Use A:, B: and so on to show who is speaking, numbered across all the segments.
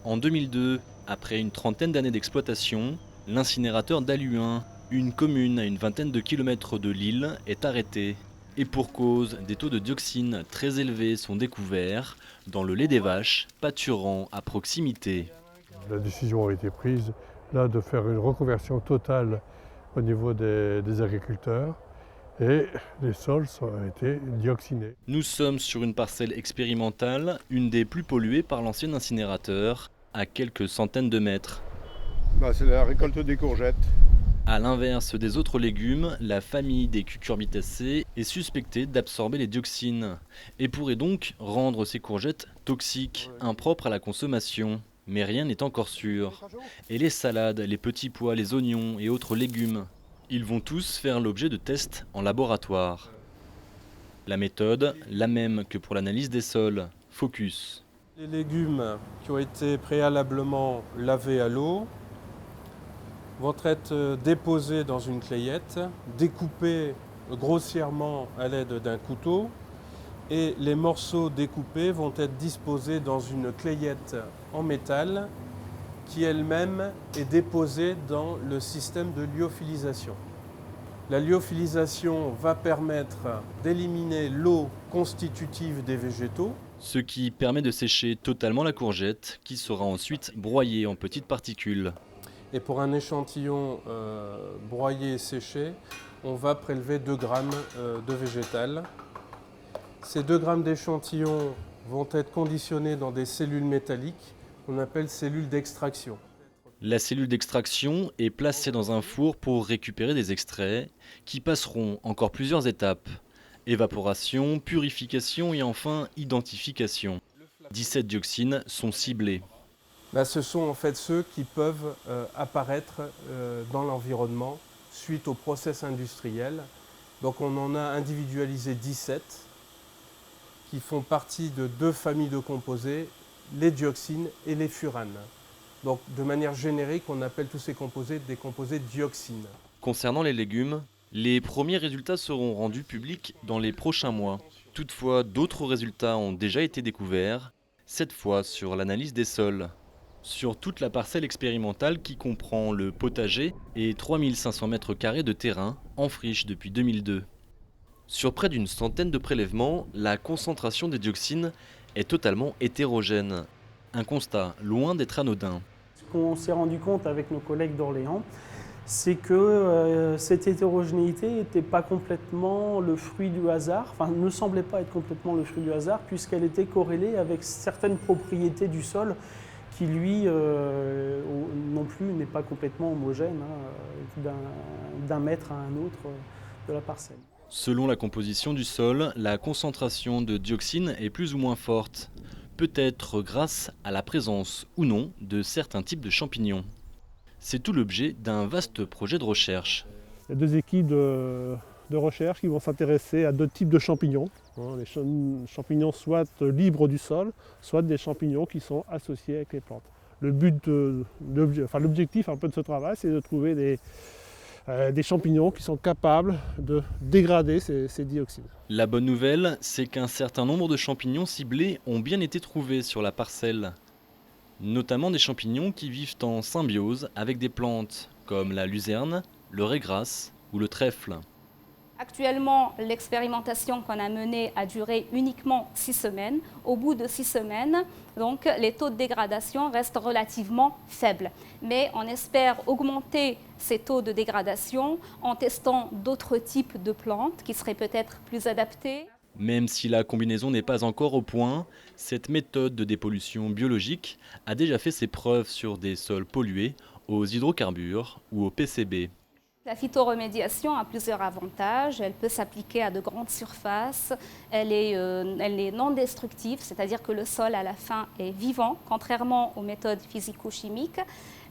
A: En 2002, après une trentaine d'années d'exploitation, l'incinérateur d'Alluin, une commune à une vingtaine de kilomètres de Lille, est arrêté. Et pour cause, des taux de dioxine très élevés sont découverts dans le lait des vaches, pâturant à proximité.
B: La décision a été prise là de faire une reconversion totale au niveau des agriculteurs et les sols ont été dioxinés.
A: Nous sommes sur une parcelle expérimentale, une des plus polluées par l'ancien incinérateur, à quelques centaines de mètres.
C: C'est la récolte des courgettes.
A: A l'inverse des autres légumes, la famille des cucurbitacées est suspectée d'absorber les dioxines et pourrait donc rendre ces courgettes toxiques, impropres à la consommation. Mais rien n'est encore sûr. Et les salades, les petits pois, les oignons et autres légumes, ils vont tous faire l'objet de tests en laboratoire. La méthode, la même que pour l'analyse des sols, Focus.
D: Les légumes qui ont été préalablement lavés à l'eau vont être déposés dans une clayette, découpés grossièrement à l'aide d'un couteau, et les morceaux découpés vont être disposés dans une clayette en métal qui elle-même est déposée dans le système de lyophilisation. La lyophilisation va permettre d'éliminer l'eau constitutive des végétaux.
A: Ce qui permet de sécher totalement la courgette, qui sera ensuite broyée en petites particules.
D: Et pour un échantillon broyé et séché, on va prélever 2 grammes de végétal. Ces 2 grammes d'échantillon vont être conditionnés dans des cellules métalliques qu'on appelle cellules d'extraction.
A: La cellule d'extraction est placée dans un four pour récupérer des extraits qui passeront encore plusieurs étapes. Évaporation, purification et enfin identification. 17 dioxines sont ciblées.
D: Ce sont en fait ceux qui peuvent apparaître dans l'environnement suite au process industriel. Donc on en a individualisé 17 qui font partie de 2 familles de composés, les dioxines et les furanes. Donc de manière générique, on appelle tous ces composés des composés dioxines.
A: Concernant les légumes, les premiers résultats seront rendus publics dans les prochains mois. Toutefois, d'autres résultats ont déjà été découverts, cette fois sur l'analyse des sols. Sur toute la parcelle expérimentale qui comprend le potager et 3500 m² de terrain en friche depuis 2002. Sur près d'une centaine de prélèvements, la concentration des dioxines est totalement hétérogène. Un constat loin d'être anodin.
E: Ce qu'on s'est rendu compte avec nos collègues d'Orléans, c'est que cette hétérogénéité n'était pas complètement le fruit du hasard, enfin ne semblait pas être complètement le fruit du hasard, puisqu'elle était corrélée avec certaines propriétés du sol qui, lui, non plus n'est pas complètement homogène d'un mètre à un autre de la parcelle.
A: Selon la composition du sol, la concentration de dioxines est plus ou moins forte, peut-être grâce à la présence ou non de certains types de champignons. C'est tout l'objet d'un vaste projet de recherche.
B: Il y a 2 équipes de recherche qui vont s'intéresser à 2 types de champignons. Les champignons soit libres du sol, soit des champignons qui sont associés avec les plantes. L'objectif un peu de ce travail, c'est de trouver des champignons qui sont capables de dégrader ces dioxines.
A: La bonne nouvelle, c'est qu'un certain nombre de champignons ciblés ont bien été trouvés sur la parcelle. Notamment des champignons qui vivent en symbiose avec des plantes comme la luzerne, le raigrasse ou le trèfle.
F: Actuellement, l'expérimentation qu'on a menée a duré uniquement 6 semaines. Au bout de 6 semaines, donc, les taux de dégradation restent relativement faibles. Mais on espère augmenter ces taux de dégradation en testant d'autres types de plantes qui seraient peut-être plus adaptées.
A: Même si la combinaison n'est pas encore au point, cette méthode de dépollution biologique a déjà fait ses preuves sur des sols pollués aux hydrocarbures ou au PCB.
F: La phytoremédiation a plusieurs avantages. Elle peut s'appliquer à de grandes surfaces. Elle est non destructive, c'est-à-dire que le sol à la fin est vivant, contrairement aux méthodes physico-chimiques.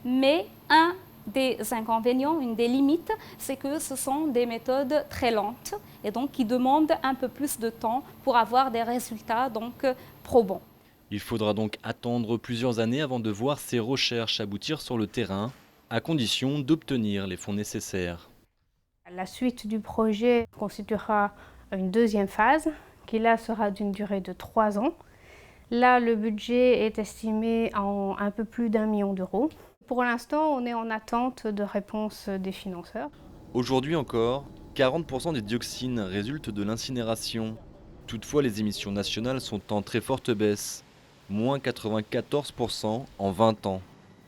F: Mais un des inconvénients, une des limites, c'est que ce sont des méthodes très lentes et donc qui demandent un peu plus de temps pour avoir des résultats donc probants.
A: Il faudra donc attendre plusieurs années avant de voir ces recherches aboutir sur le terrain, à condition d'obtenir les fonds nécessaires.
G: La suite du projet constituera une deuxième phase qui là sera d'une durée de 3 ans. Là, le budget est estimé en un peu plus d'1 million d'euros. Pour l'instant, on est en attente de réponse des financeurs.
A: Aujourd'hui encore, 40% des dioxines résultent de l'incinération. Toutefois, les émissions nationales sont en très forte baisse, moins 94% en 20 ans.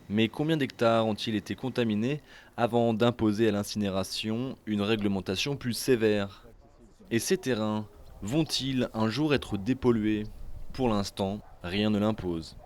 A: Mais combien d'hectares ont-ils été contaminés avant d'imposer à l'incinération une réglementation plus sévère? Et ces terrains vont-ils un jour être dépollués? Pour l'instant, rien ne l'impose.